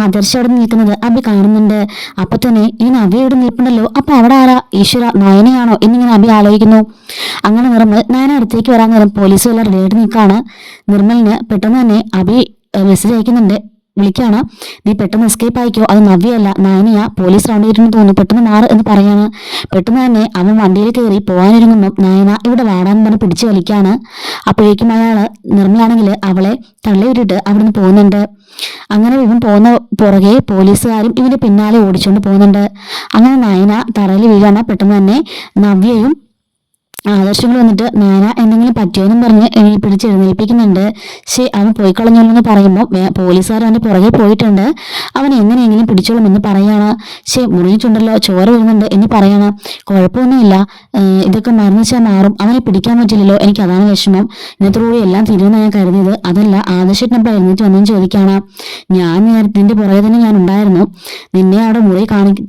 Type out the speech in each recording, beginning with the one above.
ആദർശ് അവിടെ നിൽക്കുന്നത് അബി കാണുന്നുണ്ട്. അപ്പൊ തന്നെ ഈ നവ്യ ഇവിടെ നിൽപ്പുണ്ടല്ലോ, അപ്പൊ അവിടെ ആരാ, ഈശ്വര നയനയാണോ എന്നിങ്ങനെ അബി ആലോചിക്കുന്നു. അങ്ങനെ നിർമ്മൽ നയന അടുത്തേക്ക് വരാൻ നേരം പോലീസ് എല്ലാം റെഡിയായിട്ട് നിൽക്കാണ്. നിർമ്മലിന് പെട്ടെന്ന് തന്നെ അബി മെസ്സേജ് അയക്കുന്നുണ്ട്, വിളിക്കാണ്, നീ പെട്ടെന്ന് എസ്കേപ്പ് ആയിക്കോ, അത് നവ്യയല്ല നയനയാ, പോലീസ് റൗണ്ട് ചെയ്തിട്ടുണ്ടെന്ന് തോന്നുന്നു, പെട്ടെന്ന് മാറ് എന്ന് പറയാണ്. പെട്ടെന്ന് തന്നെ അവൻ വണ്ടിയിൽ കയറി പോകാനൊരുങ്ങുമ്പോൾ നയന ഇവിടെ വാടാൻ പറഞ്ഞ് പിടിച്ചു വലിക്കാണ്. അപ്പോഴേക്കും നിർമ്മലാണെങ്കിൽ അവളെ തള്ളിവിട്ടിട്ട് അവിടുന്ന് പോകുന്നുണ്ട്. അങ്ങനെ ഇവൻ പോകുന്ന പുറകെ പോലീസുകാരും ഇവന്റെ പിന്നാലെ ഓടിച്ചുകൊണ്ട് പോകുന്നുണ്ട്. അങ്ങനെ നയന തറയിൽ വീഴാണ്. പെട്ടെന്ന് തന്നെ നവ്യയും ആദർശങ്ങൾ വന്നിട്ട് നയന എന്തെങ്കിലും പറ്റിയോന്നും പറഞ്ഞ് പിടിച്ചെഴുന്നേൽപ്പിക്കുന്നുണ്ട്. അവൻ പോയി കളഞ്ഞല്ലോ എന്ന് പറയുമ്പോൾ പോലീസുകാർ അവന്റെ പുറകെ പോയിട്ടുണ്ട്. അവൻ എങ്ങനെയെങ്കിലും പിടിച്ചോളുമെന്ന് പറയാണ്. മുറിഞ്ഞിട്ടുണ്ടല്ലോ, ചോര വരുന്നുണ്ട് എന്ന് പറയാണ്. കുഴപ്പമൊന്നുമില്ല, ഇതൊക്കെ മരുന്ന് വെച്ചാൽ മാറും, അവനെ പിടിക്കാൻ പറ്റില്ലല്ലോ, എനിക്ക് അതാണ് വിഷമം, ഇന്നത്തോടുകൂടി എല്ലാം തീരുമെന്ന് ഞാൻ കരുതിയത്, അതല്ല ആദർശത്തിനപ്പോൾ എഴുന്നേറ്റ് വന്നെന്ന് ചോദിക്കാണ്. ഞാൻ നിന്റെ പുറകെ തന്നെ ഞാൻ ഉണ്ടായിരുന്നു, നിന്നെ അവിടെ മുറി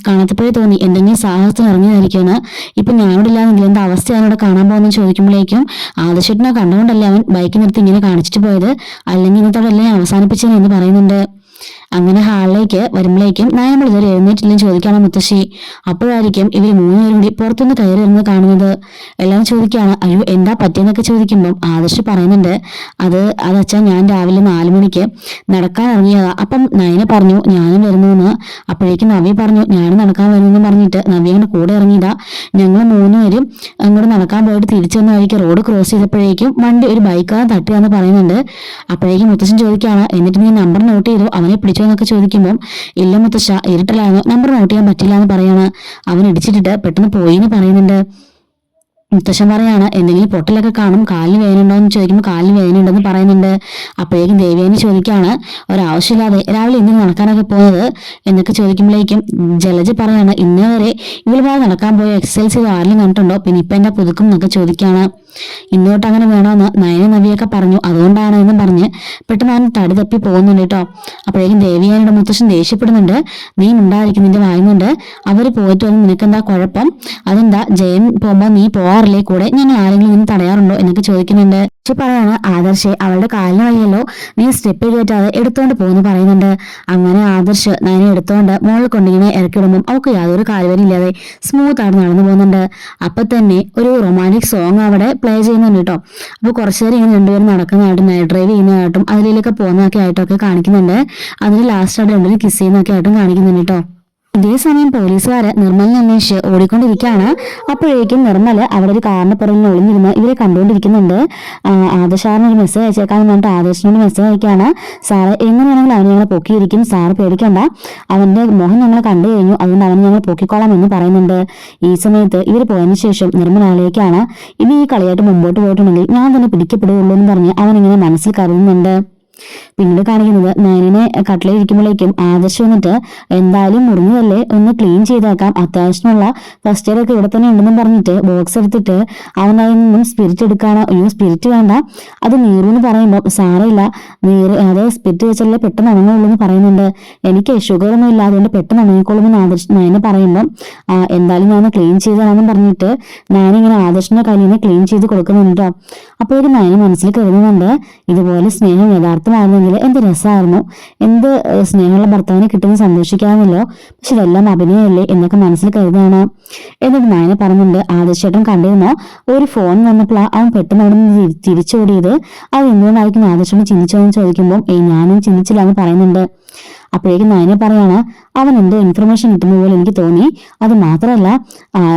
കാണാത്തപ്പോഴേ തോന്നി എന്തെങ്കിലും സാഹസത്തിന് ഇറങ്ങിയതായിരിക്കുമെന്ന്. ഇപ്പൊ ഞാനിവിടെ ഇല്ലാന്നെങ്കിൽ എന്താ അവസ്ഥയാണ് കാണാൻ പോകുന്ന ചോദിക്കുമ്പോഴേക്കും ആദർശത്തിനെ കണ്ടുകൊണ്ടല്ലേ അവൻ ബൈക്ക് നിർത്തി ഇങ്ങനെ കാണിച്ചിട്ട് പോയത്, അല്ലെങ്കിൽ ഇന്നത്തോടെല്ലാം അവസാനിപ്പിച്ചതെന്ന് പറയുന്നുണ്ട്. അങ്ങനെ ഹാളിലേക്ക് വരുമ്പോഴേക്കും നയന ഇതുവരെ എഴുന്നേറ്റില്ലെന്ന് ചോദിക്കാണ് മുത്തശ്ശി. അപ്പോഴായിരിക്കും ഇവർ മൂന്നുപേരും കൂടി പുറത്തുനിന്ന് കയറി ഇരുന്ന് കാണുന്നത്. എല്ലാം ചോദിക്കുകയാണ്, അയ്യോ എന്താ പറ്റിയെന്നൊക്കെ ചോദിക്കുമ്പോൾ ആദർശ് പറയുന്നുണ്ട്, അതച്ഛാ ഞാൻ രാവിലെ 4 മണിക്ക് നടക്കാൻ ഇറങ്ങിയതാ, അപ്പം നയന പറഞ്ഞു ഞാനും വരുന്നു. അപ്പോഴേക്കും നവ്യ പറഞ്ഞു ഞാനും നടക്കാൻ വരുന്നെന്ന് പറഞ്ഞിട്ട് നവ്യയുടെ കൂടെ ഇറങ്ങിയതാ. ഞങ്ങൾ 3 പേരും അങ്ങോട്ട് നടക്കാൻ പോയിട്ട് തിരിച്ചു വന്ന വഴിക്ക് റോഡ് ക്രോസ് ചെയ്തപ്പോഴേക്കും വണ്ടി ഒരു ബൈക്കാണ് തട്ടുകയെന്ന് പറയുന്നുണ്ട്. അപ്പോഴേക്കും മുത്തശ്ശൻ ചോദിക്കുകയാണ്, എന്നിട്ട് നീ നമ്പർ നോട്ട് ചെയ്തു, അവനെ പിടിച്ചോന്നൊക്കെ ചോദിക്കുമ്പോൾ ഇല്ല മുത്തശ്ശ, ഇരുട്ടലായിരുന്നു, നമ്പർ നോട്ട് ചെയ്യാൻ പറ്റില്ല എന്ന് പറയാണ്. അവൻ ഇടിച്ചിട്ടിട്ട് പെട്ടെന്ന് പോയി എന്ന് പറയുന്നുണ്ട്. മുത്തശ്ശൻ പറയാണ്, എന്തെങ്കിലും പൊട്ടലൊക്കെ കാണും, കാലിന് വേദനയുണ്ടോ എന്ന് ചോദിക്കുമ്പോൾ കാലിന് വേദനയുണ്ടെന്ന് പറയുന്നുണ്ട്. അപ്പോഴേക്കും ദേവിയേനെ ചോദിക്കുകയാണ്, ഒരാവശ്യമില്ലാതെ രാവിലെ ഇന്ന് നടക്കാനൊക്കെ പോകുന്നത് എന്നൊക്കെ ചോദിക്കുമ്പോഴേക്കും ജലജ പറയാണ്, ഇന്നേ വരെ ഇവളുമായി നടക്കാൻ പോയ എക്സസൈസ് ചെയ്ത് ആരെങ്കിലും കണ്ടിട്ടുണ്ടോ, പിന്നെ ഇപ്പൊ എന്താ പുതുക്കും എന്നൊക്കെ ചോദിക്കുകയാണ്. ഇന്നോട്ട് അങ്ങനെ വേണമെന്ന് നയന നവിയൊക്കെ പറഞ്ഞു, അതുകൊണ്ടാണ് എന്ന് പറഞ്ഞ് പെട്ടെന്ന് അവൻ തടി തപ്പി പോകുന്നുണ്ട് കേട്ടോ. അപ്പോഴേക്കും ദേവിയാനയുടെ മുത്തശ്ശൻ ദേഷ്യപ്പെടുന്നുണ്ട്, നീ ഉണ്ടായിരിക്കും, നിന്റെ വായുന്നുണ്ട്, അവര് പോയിട്ട് വന്ന് നിനക്കെന്താ കുഴപ്പം, അതെന്താ ജയൻ പോകുമ്പോ നീ പോവാറില്ലേ കൂടെ, ഞങ്ങൾ ആരെങ്കിലും നിന്ന് തടയാറുണ്ടോ എന്നൊക്കെ ചോദിക്കുന്നുണ്ട്. പറയാണ്, ആദർശെ അവളുടെ കാലിന് വഴിയല്ലോ, നീ സ്റ്റെപ്പ് കയറ്റാതെ എടുത്തോണ്ട് പോകുന്നു പറയുന്നുണ്ട്. അങ്ങനെ ആദർശ് നയനെ എടുത്തോണ്ട് മോളിൽ കൊണ്ടിങ്ങനെ ഇറക്കിടുമ്പോൾ അവൾക്ക് യാതൊരു കാലുവരില്ലാതെ സ്മൂത്ത് ആയിട്ട് നടന്നു പോകുന്നുണ്ട്. അപ്പൊ തന്നെ ഒരു റൊമാൻറ്റിക് സോങ് അവിടെ പ്ലേ ചെയ്യുന്നുണ്ട് കേട്ടോ. അപ്പൊ കുറച്ചു നേരം ഇങ്ങനെ രണ്ടുപേരും നടക്കുന്നതായിട്ടും നൈറ്റ് ഡ്രൈവ് ചെയ്യുന്നതായിട്ടും അതിലേക്ക് പോകുന്നതൊക്കെ ആയിട്ടൊക്കെ കാണിക്കുന്നുണ്ട്. അതിന് ലാസ്റ്റ് ആയിട്ട് രണ്ടുപേരും കിസ് ചെയ്യുന്നതൊക്കെ ആയിട്ടും കാണിക്കുന്നുണ്ട് കേട്ടോ. ഇതേസമയം പോലീസുകാര് നിർമ്മലിനെ അന്വേഷിച്ച് ഓടിക്കൊണ്ടിരിക്കുകയാണ്. അപ്പോഴേക്കും നിർമ്മല് അവിടെ ഒരു കാറിന്റെ പുറകിൽ ഒളിഞ്ഞിരുന്ന് ഇവരെ കണ്ടുകൊണ്ടിരിക്കുന്നുണ്ട്. ആദർശാറിന് ഒരു മെസ്സേജ് അയച്ചേക്കാന്ന് പറഞ്ഞിട്ട് ആദർശിനോട് മെസ്സേജ് അയക്കുകയാണ്, സാറ് എങ്ങനെയാണെങ്കിലും അവൻ ഞങ്ങളെ പൊക്കിയിരിക്കും, സാറ് പേടിക്കണ്ട, അവന്റെ മോഹൻ ഞങ്ങൾ കണ്ടു കഴിഞ്ഞു, അതുകൊണ്ട് അവൻ ഞങ്ങൾ പൊക്കിക്കോളാം എന്ന് പറയുന്നുണ്ട്. ഈ സമയത്ത് ഇവർ പോയതിനു ശേഷം നിർമ്മൽ ആലോചിക്കുകയാണ്, ഇനി ഈ കളിയായിട്ട് മുമ്പോട്ട് പോയിട്ടുണ്ടെങ്കിൽ ഞാൻ തന്നെ പിടിക്കപ്പെടുകയുള്ളൂ എന്ന് പറഞ്ഞ് അവനിങ്ങനെ മനസ്സിൽ കരുതുന്നുണ്ട്. പിന്നീട് കാണിക്കുന്നത് നയനെ കട്ടിലിരിക്കുമ്പോഴേക്കും ആദർശ് വന്നിട്ട് എന്തായാലും മുറിഞ്ഞതല്ലേ, ഒന്ന് ക്ലീൻ ചെയ്തേക്കാം, അത്യാവശ്യമുള്ള ഫസ്റ്റ് എയ്ഡ് ഒക്കെ ഇവിടെ തന്നെ ഉണ്ടെന്ന് പറഞ്ഞിട്ട് ബോക്സ് എടുത്തിട്ട് അവൻ അതിൽ നിന്നും സ്പിരിറ്റ് എടുക്കാണ്. അയ്യോ സ്പിരിറ്റ് വേണ്ട, അത് നീറൂന്ന് പറയുമ്പോൾ സാരമില്ല, അതേ സ്പിരിറ്റ് വെച്ചല്ലേ പെട്ടെന്ന് ഉണങ്ങുള്ളൂ എന്ന് പറയുന്നുണ്ട്. എനിക്ക് ഷുഗർ ഒന്നും ഇല്ല, അതുകൊണ്ട് പെട്ടെന്ന് ഉണങ്ങിക്കോളുമെന്ന് ആദർശ് നയനെ പറയുമ്പോൾ എന്തായാലും ഞാൻ ക്ലീൻ ചെയ്തതാണെന്ന് പറഞ്ഞിട്ട് ഞാനിങ്ങനെ ആദർശിന്റെ കയ്യിൽ നിന്ന് ക്ലീൻ ചെയ്ത് കൊടുക്കുന്നുണ്ടോ. അപ്പോഴേക്കും നയനെ മനസ്സിൽ കരുതുന്നുണ്ട്, ഇതുപോലെ സ്നേഹം യഥാർത്ഥമായിരുന്നെങ്കിൽ എന്ത് രസമായിരുന്നു, എന്ത് സ്നേഹമുള്ള ഭർത്താവിനെ കിട്ടുമെന്ന് സന്തോഷിക്കാമല്ലോ, പക്ഷെ ഇതെല്ലാം അഭിനയമല്ലേ എന്നൊക്കെ മനസ്സിൽ കരുതാണ്. എന്നിട്ട് നയന പറഞ്ഞിട്ടുണ്ട്, ആദർശേട്ടൻ കണ്ടിരുന്നോ, ഒരു ഫോൺ വന്നപ്പോൾ അവൻ പെട്ടെന്ന് അവിടെ നിന്ന് തിരിച്ചോടിയത്, അത് എന്തുകൊണ്ടായിരിക്കും ആദർശേട്ടൻ ചിന്തിച്ചോന്ന് ചോദിക്കുമ്പോൾ ഞാനും ചിന്തിച്ചില്ല എന്ന് പറയുന്നുണ്ട്. അപ്പോഴേക്കും നയനെ പറയാണ്, അവൻ എന്തോ ഇൻഫർമേഷൻ കിട്ടുന്ന പോലെ എനിക്ക് തോന്നി, അത് മാത്രമല്ല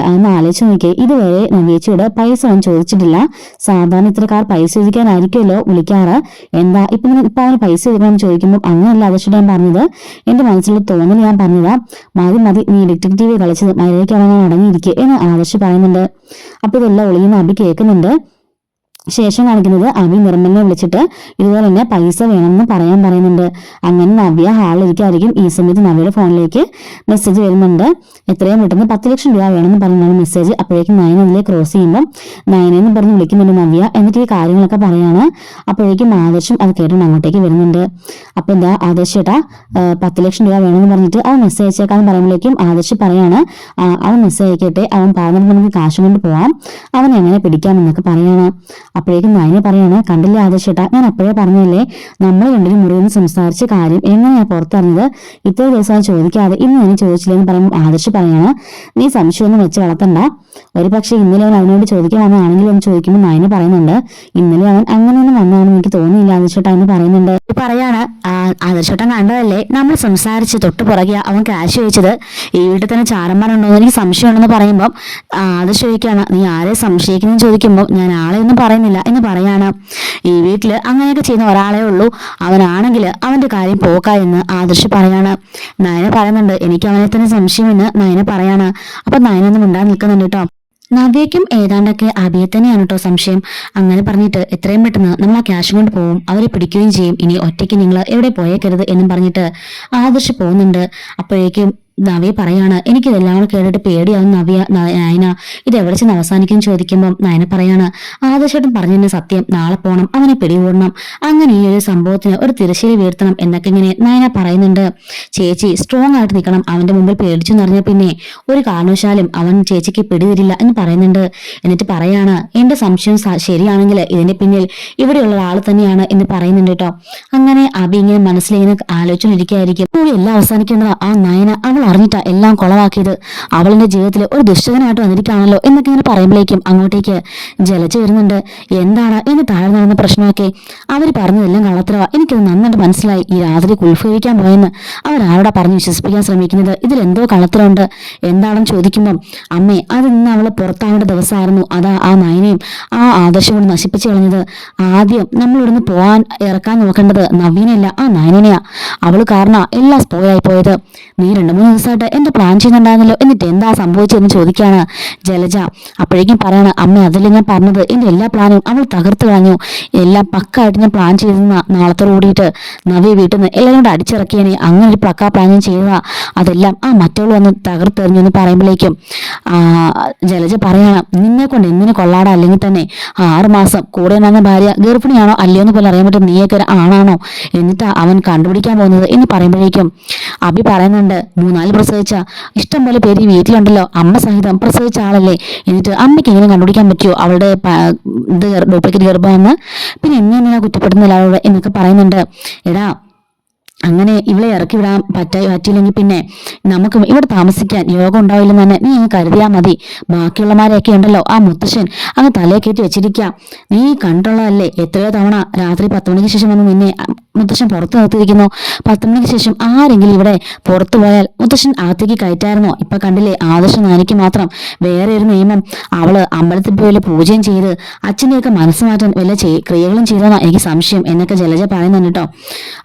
അന്ന് ആലോചിച്ച് നോക്കിയേ, ഇതുവരെ നവ്യേച്ചിയുടെ പൈസ അവൻ ചോദിച്ചിട്ടില്ല, സാധാരണ ഇത്രക്കാർ പൈസ ചോദിക്കാനായിരിക്കുമല്ലോ വിളിക്കാറ്, എന്താ ഇപ്പൊ അവന് പൈസ ചോദിക്കണമെന്ന് ചോദിക്കുമ്പോൾ അങ്ങനെയല്ല ആദർശം ഞാൻ പറഞ്ഞത്, എന്റെ മനസ്സിലുള്ള തോന്നൽ ഞാൻ പറഞ്ഞതാ, മതി നീ ഡിറ്റക്റ്റീവ് കളിച്ചത്, മര്യാദയ്ക്ക് അവൻ അടങ്ങിയിരിക്കുക എന്ന് ആദർശ് പറയുന്നുണ്ട്. അപ്പൊ ഇതെല്ലാം ഒളിയുന്ന അബി കേൾക്കുന്നുണ്ട്. ശേഷം കാണിക്കുന്നത് അബി നിർമ്മലിനെ വിളിച്ചിട്ട് ഇതുപോലെ തന്നെ പൈസ വേണമെന്ന് പറയുന്നുണ്ട്. അങ്ങനെ നവ്യ ഹാളിലിരിക്കായിരിക്കും. ഈ സമയത്ത് നവ്യയുടെ ഫോണിലേക്ക് മെസ്സേജ് വരുന്നുണ്ട്, എത്രയും പെട്ടെന്ന് 10 ലക്ഷം രൂപ വേണമെന്ന് പറഞ്ഞാണ് മെസ്സേജ്. അപ്പോഴേക്കും നയന അതിലേക്ക് ക്രോസ് ചെയ്യുമ്പോൾ നയനെന്ന് പറഞ്ഞ് വിളിക്കുന്നുണ്ട് നവ്യ. എന്നിട്ട് ഈ കാര്യങ്ങളൊക്കെ പറയാണ്. അപ്പോഴേക്കും ആദർശം അത് കേട്ടിട്ട് അങ്ങോട്ടേക്ക് വരുന്നുണ്ട്. അപ്പൊ എന്താ ആദർശ് ചേട്ടാ 10 ലക്ഷം രൂപ വേണമെന്ന് പറഞ്ഞിട്ട് അവൻ മെസ്സേജ് അയച്ചേക്കാന്ന് പറയുമ്പോഴേക്കും ആദർശ് പറയാണ്, അവൻ മെസ്സേജ് അയക്കട്ടെ, അവൻ പറഞ്ഞിട്ട് നമുക്ക് കാശ് കൊണ്ട് പോവാം, അവൻ എങ്ങനെ പിടിക്കാമെന്നൊക്കെ പറയാണ്. അപ്പോഴേക്കും നയന പറയാണ്, കണ്ടില്ലേ ആദർശേട്ടാ, ഞാൻ അപ്പോഴേ പറഞ്ഞില്ലേ നമ്മൾ രണ്ടിനും മുറിയിൽ നിന്ന് സംസാരിച്ച കാര്യം എങ്ങനെയാ പുറത്തറിഞ്ഞത്, ഇത്ര ദിവസം ചോദിക്കാതെ ഇന്ന് ഞാൻ ചോദിച്ചില്ലെന്ന് പറയുമ്പോൾ ആദർശ് പറയാണ്, നീ സംശയമൊന്നും വെച്ച് വളർത്തണ്ട, ഒരു പക്ഷേ ഇന്നലെ അവൻ അവനോട് ചോദിക്കാൻ വന്നതാണെങ്കിലും എന്ന് ചോദിക്കുമ്പോൾ നയന പറയുന്നുണ്ട്, ഇന്നലെ അവൻ അങ്ങനെയൊന്നും വന്നതാണെന്ന് എനിക്ക് തോന്നിയില്ല ആദർശേട്ടാ എന്ന് പറയുന്നുണ്ട്. പറയാണ്, ആദർശേട്ടൻ കണ്ടതല്ലേ നമ്മൾ സംസാരിച്ച് തൊട്ട് പുറകെ അവൻ ക്യാഷ് ചോദിച്ചത്, ഈ വീട്ടിൽ തന്നെ ചാരന്മാരുണ്ടോ എന്ന് എനിക്ക് സംശയമുണ്ടെന്ന് പറയുമ്പോൾ ആദർശ് ചോദിക്കുകയാണ്, നീ ആരെ സംശയിക്കുന്നു ചോദിക്കുമ്പോൾ ഞാൻ ആളെ ഒന്നും പറയുന്നില്ല എന്ന് പറയാണ്. ഈ വീട്ടിൽ അങ്ങനെയൊക്കെ ചെയ്യുന്ന ഒരാളെ ഉള്ളൂ, അവനാണെങ്കിൽ അവന്റെ കാര്യം പോക്ക എന്ന് ആദർശ് പറയാണ്. നയന പറയുന്നുണ്ട്, എനിക്ക് അവനെ തന്നെ സംശയമെന്ന് നയന പറയാണ്. അപ്പൊ നയന ഒന്നും മിണ്ടാൻ നിൽക്കുന്നുണ്ട് കേട്ടോ. നവ്യയ്ക്കും ഏതാണ്ടൊക്കെ അഭിയെ തന്നെയാണ് കേട്ടോ സംശയം. അങ്ങനെ പറഞ്ഞിട്ട് എത്രയും പെട്ടെന്ന് നമ്മൾ ആ ക്യാഷ് കൊണ്ട് പോവും, അവരെ പിടിക്കുകയും ചെയ്യും, ഇനി ഒറ്റയ്ക്ക് നിങ്ങൾ എവിടെ പോയേക്കരുത് എന്നും പറഞ്ഞിട്ട് ആദർശ് പോകുന്നുണ്ട്. അപ്പോഴേക്കും നവ്യ പറയാണ്, എനിക്കിതെല്ലാം കൂടെ കേട്ടിട്ട് പേടിയാവും നയന, ഇത് എവിടെ ചെന്ന് അവസാനിക്കും ചോദിക്കുമ്പോൾ നയന പറയാണ്, ആദർശേട്ടൻ പറഞ്ഞതിന്റെ സത്യം, നാളെ പോണം, അവനെ പിടികൂടണം, അങ്ങനെ ഈ ഒരു സംഭവത്തിന് ഒരു തിരശ്ശീല വീഴ്ത്തണം എന്നൊക്കെ ഇങ്ങനെ നയന പറയുന്നുണ്ട്. ചേച്ചി സ്ട്രോങ് ആയിട്ട് നിൽക്കണം, അവന്റെ മുമ്പിൽ പേടിച്ചു നിറഞ്ഞ പിന്നെ ഒരു കാരണവശാലും അവൻ ചേച്ചിക്ക് പിടിതരില്ല എന്ന് പറയുന്നുണ്ട്. എന്നിട്ട് പറയാണ്, എന്റെ സംശയം ശരിയാണെങ്കിൽ ഇതിന്റെ പിന്നിൽ ഇവിടെയുള്ള ആൾ തന്നെയാണ് എന്ന് പറയുന്നുണ്ട് കേട്ടോ. അങ്ങനെ അബി ഇങ്ങനെ മനസ്സിലിങ്ങനെ ആലോചിച്ചുകൊണ്ടിരിക്കുകയായിരിക്കും. എല്ലാം അവസാനിക്കേണ്ടത് ആ നയന അവൾ അറിഞ്ഞിട്ടാ എല്ലാം കൊളവാക്കിയത്, അവളിന്റെ ജീവിതത്തിൽ ഒരു ദുഷ്ടനായിട്ട് വന്നിരിക്കുകയാണല്ലോ എന്നൊക്കെ ഇങ്ങനെ പറയുമ്പോഴേക്കും അങ്ങോട്ടേക്ക് ജലജ വരുന്നുണ്ട്. എന്താണ് എന്ന് താഴെ നടന്ന പ്രശ്നമൊക്കെ, അവര് പറഞ്ഞതെല്ലാം കള്ളത്തരവാ, എനിക്കത് നന്നായിട്ട് മനസ്സിലായി. ഈ രാത്രി കുൽഫ് കഴിക്കാൻ പോയെന്ന് അവരാരോടാ പറഞ്ഞ് വിശ്വസിപ്പിക്കാൻ ശ്രമിക്കുന്നത്, ഇതിലെന്തോ കള്ളത്തരമുണ്ട്, എന്താണെന്ന് ചോദിക്കുമ്പം അമ്മേ അത് ഇന്ന് അവള് പുറത്താവേണ്ട ദിവസമായിരുന്നു, അതാ ആ നയനയും ആ ആദർശം കൊണ്ട് നശിപ്പിച്ചു കളഞ്ഞത്. ആദ്യം നമ്മൾ ഇവിടുന്ന് പോകാൻ ഇറക്കാൻ നോക്കേണ്ടത് നവീനയല്ല ആ നയനനെയാ, അവള് കാരണം എല്ലാം സ്പോയായി പോയത്. നീ 2-3 ദിവസമായിട്ട് എന്റെ പ്ലാൻ ചെയ്യുന്നുണ്ടായിരുന്നല്ലോ, എന്നിട്ട് എന്താ സംഭവിച്ചതെന്ന് ചോദിക്കാണ് ജലജ. അപ്പോഴേക്കും പറയണ, അമ്മ അതല്ലേ ഞാൻ പറഞ്ഞത്, എന്റെ എല്ലാ പ്ലാനും അവൾ തകർത്ത് കളഞ്ഞു, എല്ലാം പക്കായിട്ട് ഞാൻ പ്ലാൻ ചെയ്തിരുന്ന, നാളത്തോട് കൂടിയിട്ട് നവ്യ വീട്ടിൽ നിന്ന് എല്ലാവരും കൂടെ അടിച്ചിറക്കിയനെ, അങ്ങനെ ഒരു പക്കാ പ്ലാൻ ഞാൻ ചെയ്തതാ, അതെല്ലാം ആ മറ്റവൾ വന്ന് തകർത്തെറിഞ്ഞു എന്ന് പറയുമ്പോഴേക്കും ജലജ പറയണം, നിന്നെ കൊണ്ട് എന്തിനു കൊള്ളാടാ, അല്ലെങ്കിൽ തന്നെ 6 മാസം കൂടെ ഉണ്ടാകുന്ന ഭാര്യ ഗർഭിണിയാണോ അല്ലയോ എന്ന് പോലെ അറിയാൻ പറ്റും, നീയൊക്കെ ഒരു ആണാണോ, എന്നിട്ടാ അവൻ കണ്ടുപിടിക്കാൻ പോകുന്നത് എന്ന് പറയുമ്പോഴേക്കും അഭി പറയുന്നുണ്ട്, 3-4 പ്രസവിച്ച ഇഷ്ടം പോലെ പേര് ഈ വീട്ടിലുണ്ടല്ലോ, അമ്മ സഹിതം പ്രസവിച്ച ആളല്ലേ, എന്നിട്ട് അമ്മയ്ക്ക് എങ്ങനെ കണ്ടുപിടിക്കാൻ പറ്റുമോ അവളുടെ ഇത് ഡ്യൂപ്ലിക്കേറ്റ് ഗർഭമെന്ന്, പിന്നെ എന്നെ കുറ്റപ്പെടുന്നില്ല അവളോട് എന്നൊക്കെ പറയുന്നുണ്ട്. എടാ അങ്ങനെ ഇവളെ ഇറക്കി വിടാൻ പറ്റിയില്ലെങ്കിൽ പിന്നെ നമുക്ക് ഇവിടെ താമസിക്കാൻ യോഗം ഉണ്ടാവില്ലെന്ന് തന്നെ നീ അങ്ങ് കരുതിയാ മതി. ബാക്കിയുള്ളമാരെയൊക്കെ ഉണ്ടല്ലോ ആ മുത്തശ്ശൻ അങ്ങ് തലയെ കയറ്റി വെച്ചിരിക്കാം, നീ കണ്ടുള്ളതല്ലേ എത്രയോ തവണ രാത്രി 10 മണിക്ക് ശേഷം വന്ന് നിന്നെ മുത്തശ്ശൻ പുറത്ത് നിർത്തിയിരിക്കുന്നു. 10 മണിക്ക് ശേഷം ആരെങ്കിലും ഇവിടെ പുറത്തു പോയാൽ മുത്തശ്ശൻ അകത്തേക്ക് കയറ്റായിരുന്നോ? ഇപ്പൊ കണ്ടില്ലേ ആദർശം നാനിക്ക് മാത്രം വേറെ ഒരു നിയമം, അവള് അമ്പലത്തിൽ പോയി വല്ല പൂജയും ചെയ്ത് അച്ഛനെയൊക്കെ മനസ്സ് മാറ്റാൻ വല്ല ക്രിയകളും ചെയ്തതാ എനിക്ക് സംശയം എന്നൊക്കെ ജലജ പറയുന്നുണ്ട് കേട്ടോ.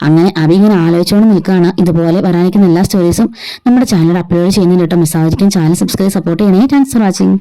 അങ്ങനെ ഇങ്ങനെ ആലോചിച്ചുകൊണ്ട് നിൽക്കുകയാണ്. ഇതുപോലെ വരാനിരിക്കുന്ന എല്ലാ സ്റ്റോറീസും നമ്മുടെ ചാനലിൽ അപ്ലോഡ് ചെയ്യുന്നുണ്ട് കേട്ടോ. മിസ്സായിരിക്കും ചാനൽ സബ്സ്ക്രൈബ് സപ്പോർട്ട് ചെയ്യണേ. Thanks for watching.